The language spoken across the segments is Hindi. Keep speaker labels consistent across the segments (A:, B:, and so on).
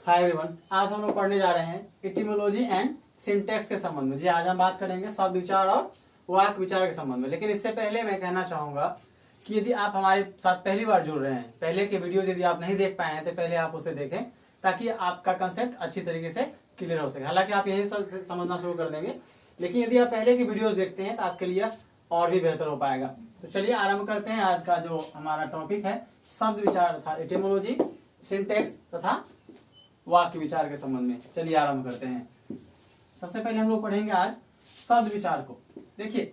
A: हाय एवरीवन, आज हम लोग पढ़ने जा रहे हैं इटिमोलॉजी एंड सिंटैक्स के संबंध में। जी, आज हम बात करेंगे शब्द विचार और वाक्य विचार के संबंध में। लेकिन इससे पहले मैं कहना चाहूंगा कि यदि आप हमारे साथ पहली बार जुड़ रहे हैं, पहले के वीडियो यदि आप नहीं देख पाए हैं तो पहले आप उसे देखें ताकि आपका कंसेप्ट अच्छी तरीके से क्लियर हो सके। हालांकि आप यही समझना शुरू कर देंगे, लेकिन यदि आप पहले की वीडियोज देखते हैं तो आपके लिए और भी बेहतर हो पाएगा। तो चलिए आरंभ करते हैं। आज का जो हमारा टॉपिक है शब्द विचार तथा इटिमोलॉजी, सिंटैक्स तथा वाक्य विचार के संबंध में। चलिए आरंभ करते हैं। सबसे पहले हम लोग पढ़ेंगे आज शब्द विचार को। देखिए,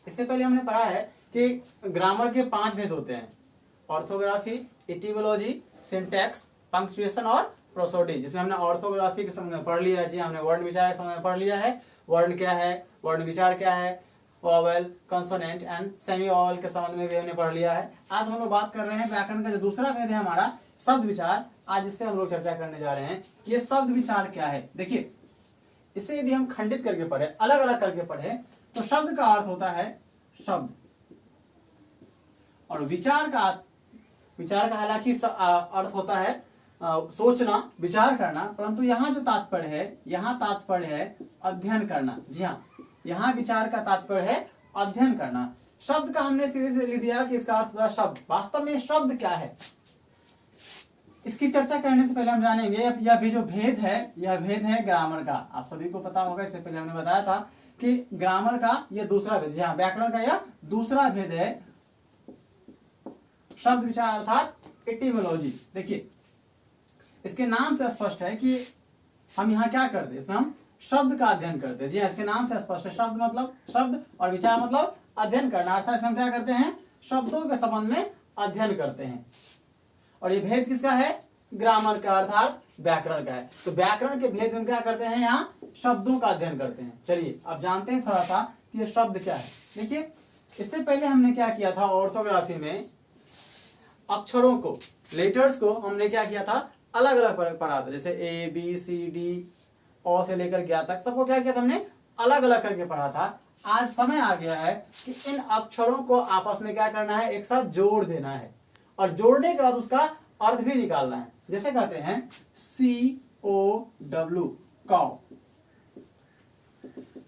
A: इससे पहले हमने पढ़ा है कि ग्रामर के 5 भेद होते हैं: ऑर्थोग्राफी, इटिमोलॉजी, सिंटैक्स, पंक्चुएशन और प्रोसोडी। जिसमें हमने ऑर्थोग्राफी के संबंध में पढ़ लिया है। जी, हमने वर्ण विचार के संबंध में पढ़ लिया है। वर्ण क्या है, वर्ण विचार क्या है, vowel, consonant and semi vowel के संबंध में भी हमने पढ़ लिया है। आज हम लोग बात कर रहे हैं व्याकरण का जो दूसरा भेद है हमारा शब्द विचार। आज इस पे हम लोग चर्चा करने जा रहे हैं कि ये शब्द विचार क्या है। देखिए, इसे यदि हम खंडित करके पढ़े, अलग अलग करके पढ़े, तो शब्द का अर्थ होता है शब्द, और विचार का हालांकि अर्थ होता है सोचना, विचार करना, परंतु यहाँ जो तात्पर्य है, यहाँ तात्पर्य है अध्ययन करना। जी हाँ, यहाँ विचार का तात्पर्य है अध्ययन करना। शब्द का हमने सीधे से लिख दिया कि इसका अर्थ होता है शब्द। वास्तव में शब्द क्या है, इसकी चर्चा करने से पहले हम जानेंगे यह भी जो भेद है, यह भेद है ग्रामर का। आप सभी को पता होगा, इससे पहले हमने बताया था कि ग्रामर का यह दूसरा भेद, जहां व्याकरण का यह दूसरा भेद है शब्द विचार अर्थात इटिमोलॉजी। देखिए, इसके नाम से स्पष्ट है कि हम यहाँ क्या करते हैं, इसमें हम शब्द का अध्ययन करते हैं। जी हाँ, इसके नाम से स्पष्ट है। शब्द मतलब शब्द और विचार मतलब अध्ययन करना, अर्थात इसमें हम क्या करते हैं, शब्दों के संबंध में अध्ययन करते हैं। और ये भेद किसका है, ग्रामर का अर्थात व्याकरण का है। तो व्याकरण के भेद में क्या करते हैं, यहाँ शब्दों का अध्ययन करते हैं। चलिए अब जानते हैं थोड़ा सा कि ये शब्द क्या है। देखिए, इससे पहले हमने क्या किया था, ऑर्थोग्राफी में अक्षरों को, लेटर्स को हमने क्या किया था, अलग अलग पढ़ा था। जैसे ए बी सी डी, ओ से लेकर ज्ञा तक, सबको क्या किया था हमने, अलग अलग करके पढ़ा था। आज समय आ गया है कि इन अक्षरों को आपस में क्या करना है, एक साथ जोड़ देना है, और जोड़ने के बाद उसका अर्थ भी निकालना है। जैसे कहते हैं COW, कौ।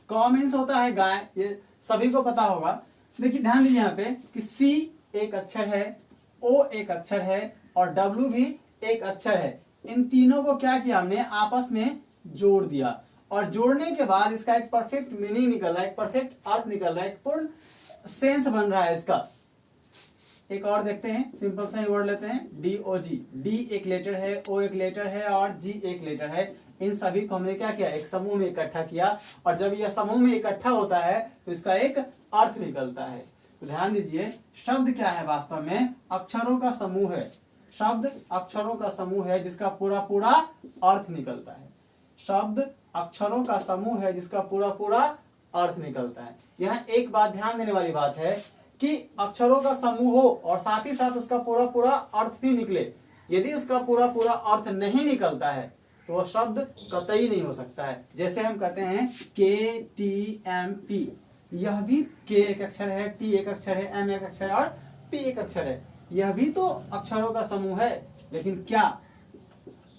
A: कौ मीन्स होता है गाय, ये सभी को पता होगा। देखिए ध्यान दीजिए यहाँ पे कि C एक अक्षर है, O एक अक्षर है और W भी एक अक्षर है। इन तीनों को क्या किया हमने, आपस में जोड़ दिया, और जोड़ने के बाद इसका एक परफेक्ट मीनिंग निकल रहा है, एक परफेक्ट अर्थ निकल रहा है, एक पूर्ण सेंस बन रहा है इसका। एक और देखते हैं, सिंपल सा ही वर्ड लेते हैं, DOG। D एक लेटर है, O एक लेटर है और G एक लेटर है। इन सभी को हमने क्या किया, एक समूह में इकट्ठा किया, और जब यह समूह में इकट्ठा होता है तो इसका एक अर्थ निकलता है। तो ध्यान दीजिए, शब्द क्या है, वास्तव में अक्षरों का समूह है। शब्द अक्षरों का समूह है जिसका पूरा पूरा अर्थ निकलता है। शब्द अक्षरों का समूह है जिसका पूरा पूरा अर्थ निकलता है। यहाँ एक बात ध्यान देने वाली बात है कि अक्षरों का समूह हो और साथ ही साथ उसका पूरा पूरा अर्थ भी निकले। यदि उसका पूरा पूरा अर्थ नहीं निकलता है तो वह शब्द कतई नहीं हो सकता है। जैसे हम कहते हैं KTMP, यह भी K एक अक्षर है, T एक अक्षर है, M एक अक्षर है और P एक अक्षर है। यह भी तो अक्षरों का समूह है, लेकिन क्या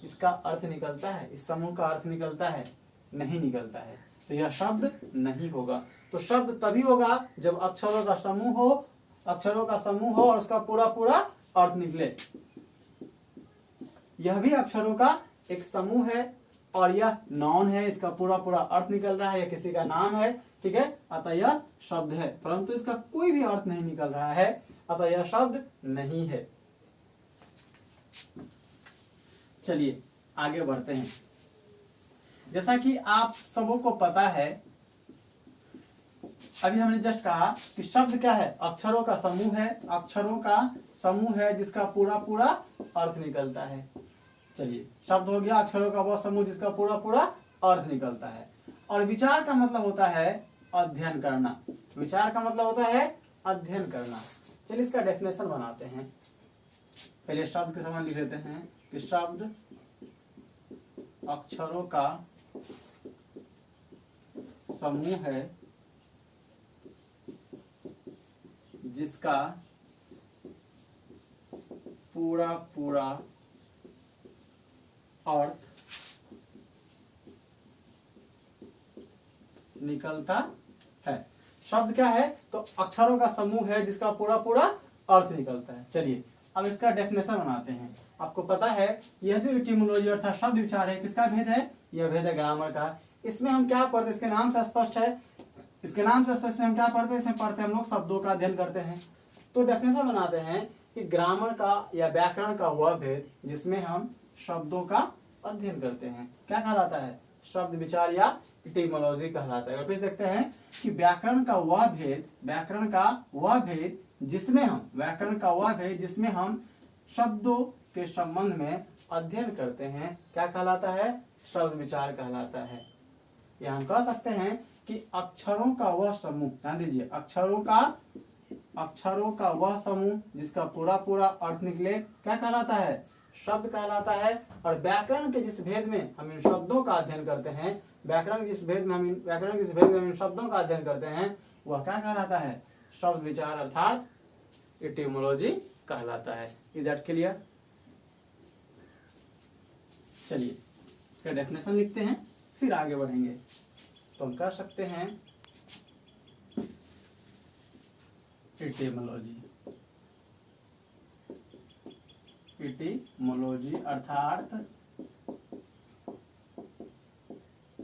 A: इसका अर्थ निकलता है, इस समूह का अर्थ निकलता है? नहीं निकलता है, तो यह शब्द नहीं होगा। तो शब्द तभी होगा जब अक्षरों का समूह हो, अक्षरों का समूह हो और उसका पूरा पूरा अर्थ निकले। यह भी अक्षरों का एक समूह है और यह नाउन है, इसका पूरा पूरा अर्थ निकल रहा है, यह किसी का नाम है, ठीक है, अतः यह शब्द है, परंतु इसका कोई भी अर्थ नहीं निकल रहा है, अतः यह शब्द नहीं है। चलिए आगे बढ़ते हैं। जैसा कि आप सबों को पता है, अभी हमने जस्ट कहा कि शब्द क्या है, अक्षरों का समूह है, अक्षरों का समूह है जिसका पूरा पूरा अर्थ निकलता है। चलिए, शब्द हो गया अक्षरों का वह समूह जिसका पूरा पूरा अर्थ निकलता है। और विचार का मतलब होता है अध्ययन करना। विचार का मतलब होता है अध्ययन करना। चलिए इसका डेफिनेशन बनाते हैं। पहले शब्द के समान लिख लेते हैं कि शब्द अक्षरों का समूह है जिसका पूरा पूरा अर्थ निकलता है। शब्द क्या है? तो अक्षरों का समूह है जिसका पूरा पूरा अर्थ निकलता है। चलिए अब इसका डेफिनेशन बनाते हैं। आपको पता है यह जो इटिमोलॉजी अर्थात शब्द विचार है किसका भेद है? यह भेद है ग्रामर का। इसमें हम क्या पढ़ते हैं? इसके नाम से स्पष्ट है, इसके नाम से स्पष्ट है हम क्या पढ़ते हैं? इसमें पढ़ते हैं हम लोग शब्दों का अध्ययन करते हैं। तो डेफिनेशन बनाते हैं कि ग्रामर का या व्याकरण का हुआ भेद जिसमें हम शब्दों का अध्ययन करते हैं क्या कहलाता है? शब्द विचार या इटिमोलॉजी कहलाता है। और फिर देखते हैं कि व्याकरण का वह भेद, व्याकरण का वह भेद जिसमें हम, व्याकरण का वह भेद जिसमें हम शब्दों के संबंध में अध्ययन करते हैं क्या कहलाता है? शब्द विचार कहलाता है। या हम कह सकते हैं कि अक्षरों का वह समूह, ध्यान दीजिए, अक्षरों का वह समूह जिसका पूरा पूरा अर्थ निकले क्या कहलाता है? शब्द कहलाता है। और व्याकरण के जिस भेद में हम इन शब्दों का अध्ययन करते हैं, व्याकरण जिस भेद में हम इन शब्दों का अध्ययन करते हैं वह क्या कहलाता है? शब्द विचार अर्थात इटिमोलॉजी कहलाता है। Is that clear? चलिए इसका डेफिनेशन लिखते हैं फिर आगे बढ़ेंगे। तो हम कह सकते हैं इटिमोलॉजी अर्थात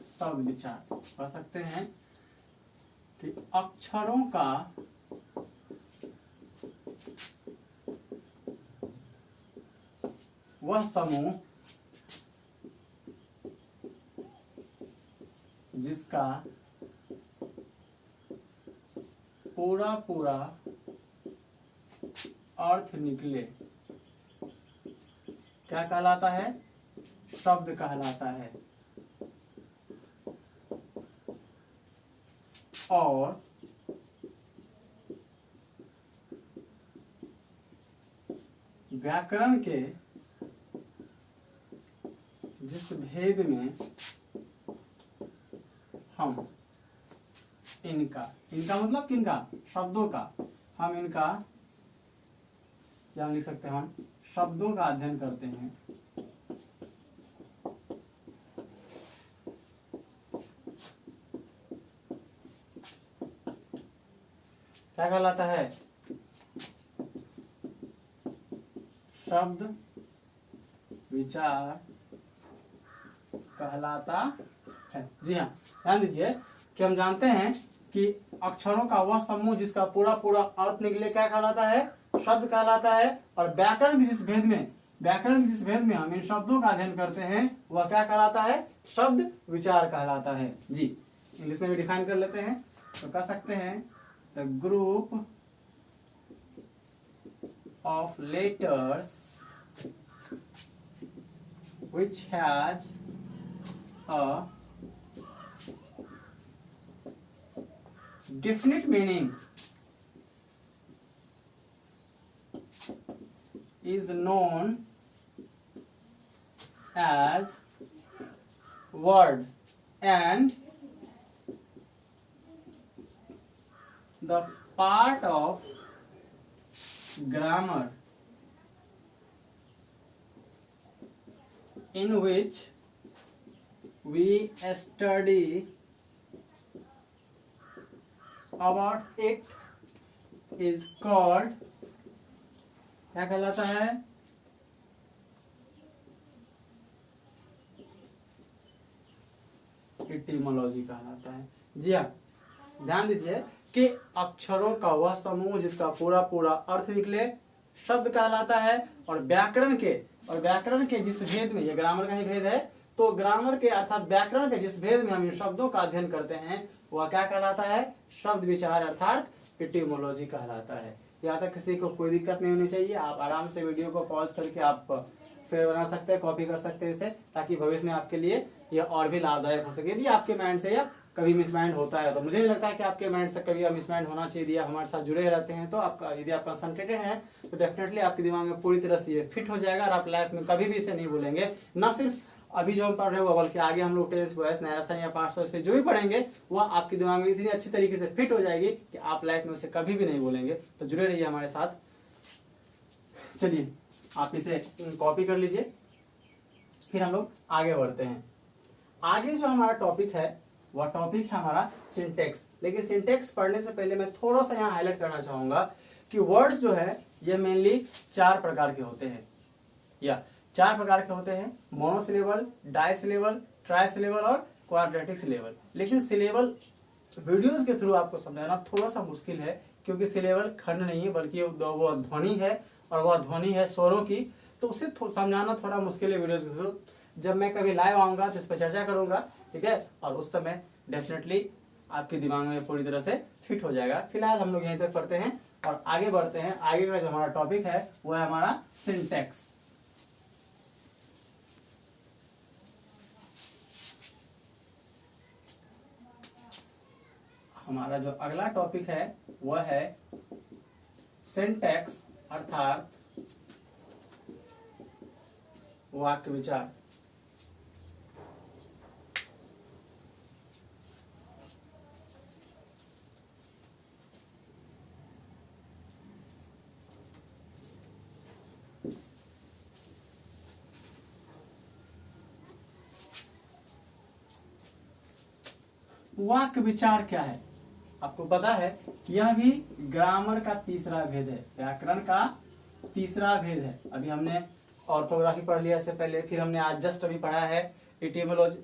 A: शब्द विचार। कह सकते हैं कि अक्षरों का वह समूह जिसका पूरा पूरा अर्थ निकले क्या कहलाता है? शब्द कहलाता है। और व्याकरण के जिस भेद में हम इनका मतलब किनका? शब्दों का, हम इनका या लिख सकते हैं हम शब्दों का अध्ययन करते हैं क्या कहलाता है? शब्द विचार कहलाता है। जी हाँ, ध्यान दीजिए कि हम जानते हैं कि अक्षरों का वह समूह जिसका पूरा पूरा अर्थ निकले क्या कहलाता है? शब्द कहलाता है। और व्याकरण के जिस भेद में हम इन शब्दों का अध्ययन करते हैं वह क्या कहलाता है? शब्द विचार कहलाता है। जी इंग्लिश में भी डिफाइन कर लेते हैं। तो कह सकते हैं the group of letters which has a definite meaning is known as word, and the part of grammar in which we study about it is called क्या कहलाता है? इटिमोलॉजी कहलाता है। जी हाँ, ध्यान दीजिए कि अक्षरों का वह समूह जिसका पूरा पूरा अर्थ निकले शब्द कहलाता है। और व्याकरण के जिस भेद में, ये ग्रामर का ही भेद है, तो ग्रामर के अर्थात व्याकरण के जिस भेद में हम इन शब्दों का अध्ययन करते हैं वह क्या कहलाता है? शब्द विचार अर्थात इटिमोलॉजी कहलाता है। यहाँ तक किसी को कोई दिक्कत नहीं होनी चाहिए। आप आराम से वीडियो को पॉज करके आप फिर बना सकते हैं, कॉपी कर सकते हैं इसे, ताकि भविष्य में आपके लिए यह और भी लाभदायक हो सके। यदि आपके माइंड से यह कभी मिसमाइंड होता है तो मुझे नहीं लगता है कि आपके माइंड से कभी मिसमाइंड होना चाहिए। यदि आप हमारे साथ जुड़े रहते हैं तो आपका, यदि आप कंसंट्रेटेड हैं तो डेफिनेटली आपके दिमाग में पूरी तरह से ये फिट हो जाएगा और आप लाइफ में कभी भी इसे नहीं भूलेंगे। ना सिर्फ अभी जो हम पढ़ रहे हैं वो, बल्कि आगे हम लोग टेंस, वॉइस, नैरेशन या पास्ट वॉइस पे जो भी पढ़ेंगे वह आपके दिमाग में इतनी अच्छी तरीके से फिट हो जाएगी कि आप लाइफ में उसे कभी भी नहीं भूलेंगे। तो जुड़े रहिए हमारे साथ। चलिए आप इसे कॉपी कर लीजिए फिर हम लोग आगे बढ़ते हैं। आगे जो हमारा टॉपिक है वह टॉपिक है हमारा सिंटेक्स। लेकिन सिंटेक्स पढ़ने से पहले मैं थोड़ा सा यहाँ हाईलाइट करना चाहूंगा कि वर्ड्स जो है ये मेनली 4 प्रकार के होते हैं, या 4 प्रकार के होते हैं, मोनोसिलेबल, डाइसिलेबल, ट्राइसिलेबल और क्वाड्रेटिक सिलेबल। लेकिन सिलेबल वीडियोस के थ्रू आपको समझाना थोड़ा सा मुश्किल है, क्योंकि सिलेबल खंड नहीं है बल्कि वो ध्वनि है, और वह ध्वनि है स्वरों की, तो उसे समझाना थोड़ा मुश्किल है वीडियोस के थ्रू। जब मैं कभी लाइव आऊंगा तो इस पर चर्चा करूंगा, ठीक है, और उस समय डेफिनेटली आपके दिमाग में पूरी तरह से फिट हो जाएगा। फिलहाल हम लोग यहीं तक पढ़ते हैं और आगे बढ़ते हैं। आगे का जो हमारा टॉपिक है वो है हमारा सिंटेक्स। हमारा जो अगला टॉपिक है वह है सिंटेक्स, अर्थात वाक्य विचार। वाक्य विचार क्या है? आपको पता है कि यह भी ग्रामर का तीसरा भेद है, व्याकरण का तीसरा भेद है। अभी हमने ऑर्थोग्राफी पढ़ लिया इससे पहले, फिर हमने आज जस्ट अभी पढ़ा है एटिमोलॉजी,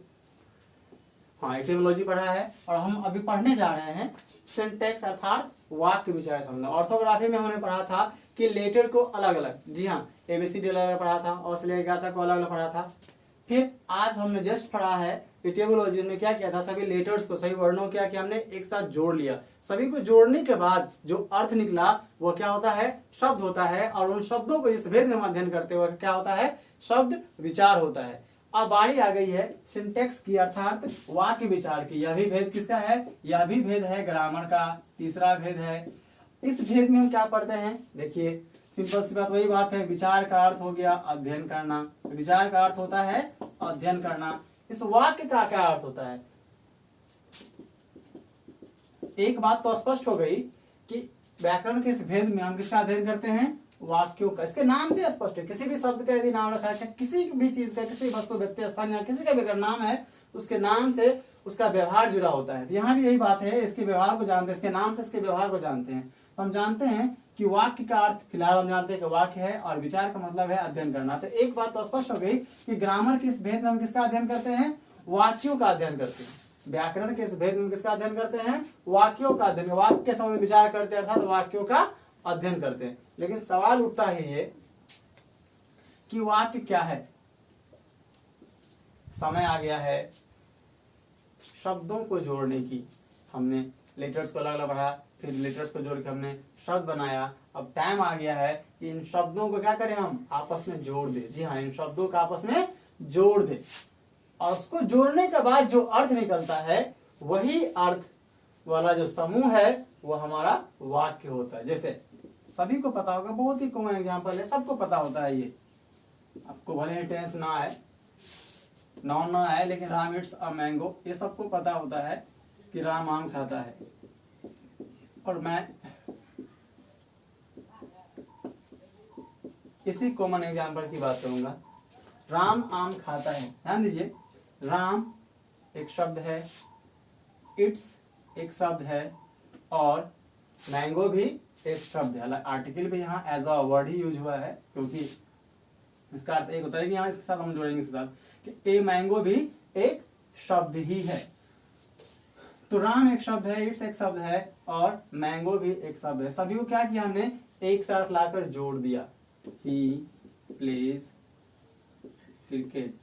A: एटिमोलॉजी पढ़ा है, और हम अभी पढ़ने जा रहे हैं सिंटेक्स अर्थात वाक्य विचार समझना। ऑर्थोग्राफी में हमने पढ़ा था कि लेटर को अलग अलग, जी हाँ, एबीसीडी अलग अलग पढ़ा था और से लेकर आता को अलग अलग पढ़ा था। फिर आज हमने जस्ट पढ़ा है एटिमोलॉजी में क्या किया था, सभी लेटर्स को, सभी वर्णों क्या किया हमने एक साथ जोड़ लिया। सभी को जोड़ने के बाद जो अर्थ निकला वो क्या होता है, शब्द होता है, और उन शब्दों को इस भेद में अध्ययन करते हुए क्या होता है, शब्द विचार होता है। अब बारी आ गई है सिंटेक्स की अर्थात वाक्य विचार की। यह भी भेद किसका है, यह भी भेद है ग्रामर का तीसरा भेद है। इस भेद में हम क्या पढ़ते हैं, देखिए सिंपल सी बात, वही बात है, विचार का अर्थ हो गया अध्ययन करना, विचार का अर्थ होता है अध्ययन करना। इस वाक्य का क्या अर्थ होता है? एक बात तो स्पष्ट हो गई कि व्याकरण के इस भेद में हम किसका अध्ययन करते हैं, वाक्यों का। इसके नाम से स्पष्ट है, किसी भी शब्द का यदि नाम रखा है, किसी भी चीज का, किसी वस्तु, व्यक्ति, स्थान या किसी का भी अगर नाम है, उसके नाम से उसका व्यवहार जुड़ा होता है। यहाँ भी यही बात है, इसके व्यवहार को जानते हैं, इसके नाम से इसके व्यवहार को जानते हैं। तो हम जानते हैं कि वाक्य का अर्थ फिलहाल हम जानते हैं कि वाक्य है, और विचार का मतलब है अध्ययन करना। तो एक बात तो स्पष्ट हो गई कि ग्रामर के इस भेद में हम किसका अध्ययन करते हैं, वाक्यों का अध्ययन करते हैं। व्याकरण के इस भेद में किसका अध्ययन करते हैं, वाक्यों का अध्ययन, वाक्य के समय विचार करते हैं अर्थात वाक्यों का अध्ययन करते हैं। लेकिन सवाल उठता है ये कि वाक्य क्या है। समय आ गया है शब्दों को जोड़ने की। हमने लेटर्स को अलग अलग पढ़ा, फिर लेटर्स को जोड़ के हमने शब्द बनाया। अब टाइम आ गया है कि इन शब्दों को क्या करें, हम आपस में जोड़ दे। जी हाँ, इन शब्दों को आपस में जोड़ दे, और उसको जोड़ने के बाद जो अर्थ निकलता है वही अर्थ वाला जो समूह है वो हमारा वाक्य होता है। जैसे सभी को पता होगा, बहुत ही कॉमन एग्जांपल है, सबको पता होता है ये, आपको भले टेंस ना आए, नाउन ना आए, लेकिन राम इट्स अ मैंगो, ये सबको पता होता है कि राम आम खाता है। और मैं इसी कॉमन एग्जांपल की बात करूंगा। राम आम खाता है, ध्यान दीजिए, राम एक शब्द है, इट्स एक शब्द है, और मैंगो भी एक शब्द है। आर्टिकल भी यहाँ एज अ वर्ड ही यूज हुआ है, क्योंकि इसका अर्थ एक होता है कि यहाँ इसके साथ हम जोड़ेंगे इसके साथ कि ए मैंगो भी एक शब्द ही है। तो राम एक शब्द है, इट्स एक शब्द है, और मैंगो भी एक शब्द है। सभी को क्या किया हमने, एक साथ लाकर जोड़ दिया। ही प्लेज क्रिकेट,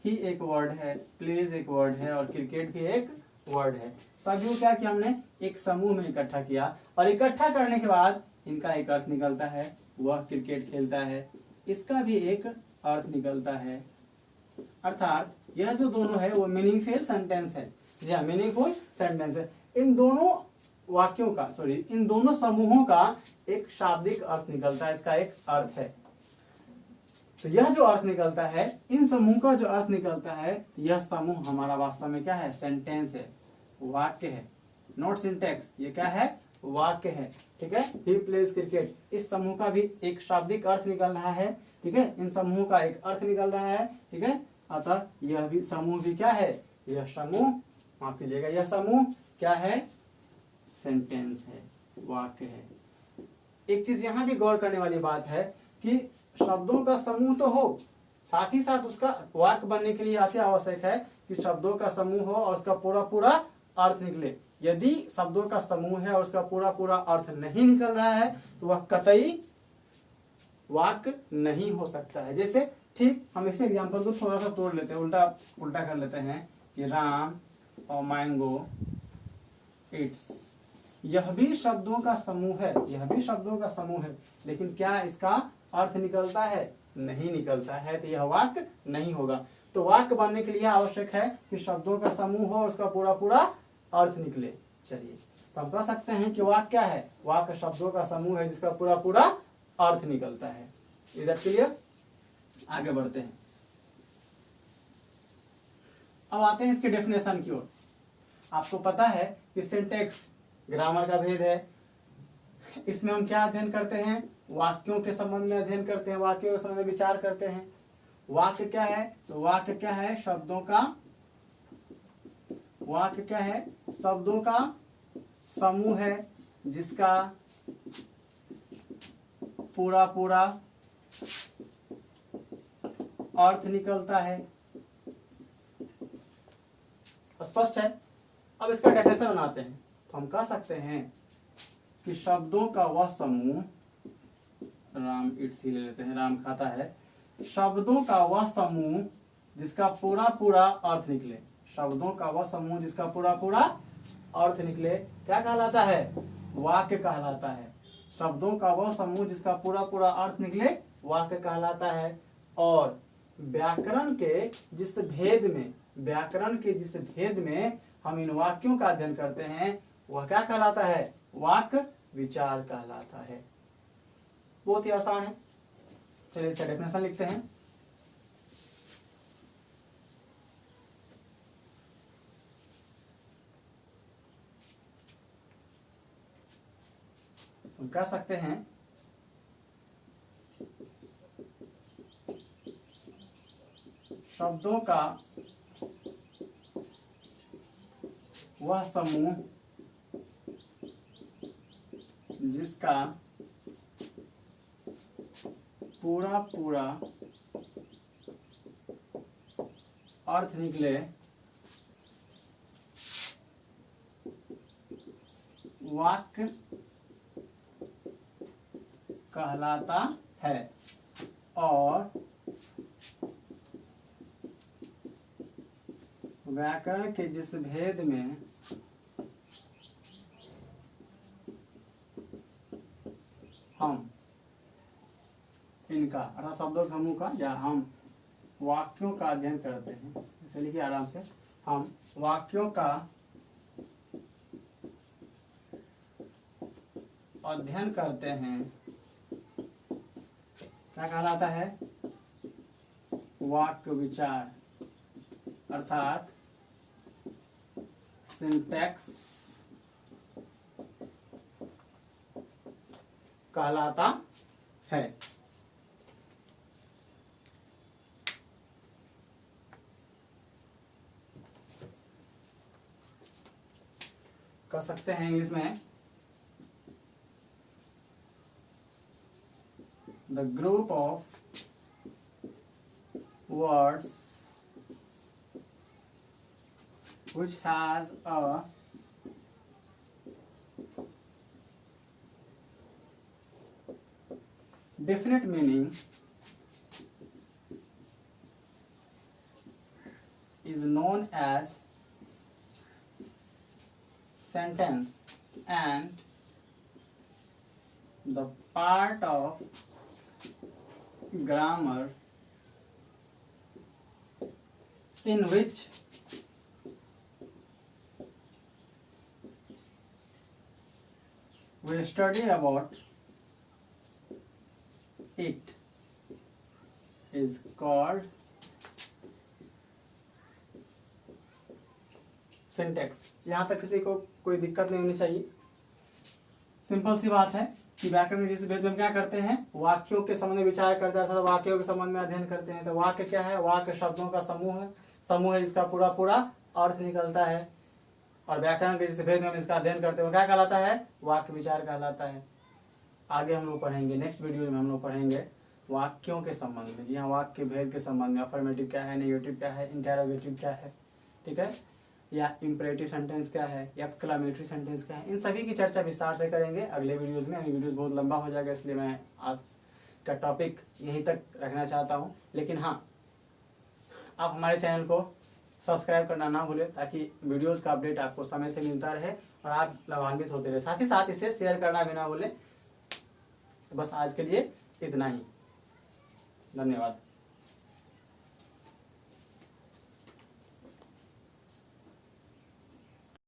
A: ही एक वर्ड है, प्लेज एक वर्ड है, और क्रिकेट भी एक वर्ड है। सभी को क्या किया हमने, एक समूह में इकट्ठा किया, और इकट्ठा करने के बाद इनका एक अर्थ निकलता है, वह क्रिकेट खेलता है, इसका भी एक अर्थ निकलता है। अर्थात यह जो दोनों है वो मीनिंगफुल सेंटेंस है। जी हाँ, मीनिंगफुल सेंटेंस है। इन दोनों वाक्यों का, सॉरी, इन दोनों समूहों का एक शाब्दिक अर्थ निकलता है, इसका एक अर्थ है। तो यह जो अर्थ निकलता है, इन समूह का जो अर्थ निकलता है, यह समूह हमारा वास्तव में क्या है, सेंटेंस है, वाक्य है, नॉट सिंटेक्स। ये क्या है, वाक्य है, ठीक है, ही प्लेज क्रिकेट, इस समूह का भी एक शाब्दिक अर्थ निकल रहा है, ठीक है, इन समूह का एक अर्थ निकल रहा है, ठीक है। अतः यह भी समूह भी क्या है, यह समूह, माफ कीजिएगा, यह समूह क्या है, सेंटेंस है, वाक्य है। एक चीज यहां भी गौर करने वाली बात है कि शब्दों का समूह तो हो, साथ ही साथ उसका वाक्य बनने के लिए अति आवश्यक है कि शब्दों का समूह हो और उसका पूरा पूरा अर्थ निकले। यदि शब्दों का समूह है और उसका पूरा पूरा अर्थ नहीं निकल रहा है तो वह कतई वाक्य नहीं हो सकता है। जैसे ठीक हम इसे एग्जाम्पल को थोड़ा सा तोड़ लेते हैं, उल्टा उल्टा कर लेते हैं कि राम और मैंगो इट्स, यह भी शब्दों का समूह है, यह भी शब्दों का समूह है, लेकिन क्या इसका अर्थ निकलता है, नहीं निकलता है, तो यह वाक्य नहीं होगा। तो वाक्य बनने के लिए आवश्यक है कि शब्दों का समूह हो और उसका पूरा पूरा अर्थ निकले। चलिए तो हम कह सकते हैं कि वाक्य क्या है, वाक्य शब्दों का समूह है जिसका पूरा पूरा अर्थ निकलता है। इधर क्लियर, आगे बढ़ते हैं। अब आते हैं इसके डेफिनेशन की ओर। आपको पता है कि सिंटेक्स ग्रामर का भेद है, इसमें हम क्या अध्ययन करते हैं, वाक्यों के संबंध में अध्ययन करते हैं, वाक्यों के संबंध में विचार करते हैं। वाक्य क्या है, तो वाक्य क्या है, शब्दों का, वाक्य क्या है, शब्दों का समूह है जिसका पूरा पूरा अर्थ निकलता है। स्पष्ट है। अब इसका डेफिनेशन बनाते हैं। तो हम कह सकते हैं कि शब्दों का वह समूह, राम इट्स ही ले लेते हैं, राम खाता है, शब्दों का वह समूह जिसका पूरा पूरा अर्थ निकले, शब्दों का वह समूह जिसका पूरा पूरा अर्थ निकले, क्या कहलाता है, वाक्य कहलाता है। शब्दों का वह समूह जिसका पूरा पूरा अर्थ निकले, वाक्य कहलाता है। और व्याकरण के जिस भेद में, व्याकरण के जिस भेद में हम इन वाक्यों का अध्ययन करते हैं, वह क्या कहलाता है, वाक्य विचार कहलाता है। बहुत ही आसान है। चलिए इसका डेफिनेशन लिखते हैं। हम कह सकते हैं शब्दों का वह समूह जिसका पूरा पूरा अर्थ निकले, वाक्य कहलाता है। और व्याकरण के जिस भेद में हम इनका अर्थात शब्दों समूह का या हम वाक्यों का अध्ययन करते हैं, इसे लिखिए आराम से, हम वाक्यों का अध्ययन करते हैं, क्या कहलाता है, वाक्य विचार, अर्थात सिंटैक्स कहलाता है। कह सकते हैं इंग्लिश में, the group of words which has a definite meaning is known as sentence, and the part of grammar in which we study about it is called syntax. यहां तक किसी को कोई दिक्कत नहीं होनी चाहिए। सिंपल सी बात है कि व्याकरण के जिस भेद में हम क्या करते हैं, वाक्यों के संबंध में विचार करते हैं, अर्थात वाक्यों के संबंध में अध्ययन करते हैं। तो वाक्य क्या है, वाक्य शब्दों का समूह है जिसका पूरा पूरा अर्थ निकलता है। और व्याकरण के जिस भेद में हम इसका अध्ययन करते हैं वो क्या कहलाता है, वाक्य विचार कहलाता है। आगे हम लोग पढ़ेंगे, नेक्स्ट वीडियो में हम लोग पढ़ेंगे वाक्यों के संबंध में। जी हाँ, वाक्य भेद के संबंध में अफर्मेटिव क्या है, नेगेटिव क्या है, इंटेरोगेटिव क्या है, ठीक है, या इंपरेटिव सेंटेंस क्या है, एक्सक्लेमेटरी सेंटेंस क्या है, इन सभी की चर्चा विस्तार से करेंगे अगले वीडियोस में। अभी वीडियोस बहुत लंबा हो जाएगा, इसलिए मैं आज का टॉपिक यहीं तक रखना चाहता हूँ। लेकिन हाँ, आप हमारे चैनल को सब्सक्राइब करना ना भूलें ताकि वीडियोस का अपडेट आपको समय से मिलता रहे और आप लाभान्वित होते रहे। साथ ही साथ इसे शेयर करना भी ना भूलें। बस आज के लिए इतना ही, धन्यवाद।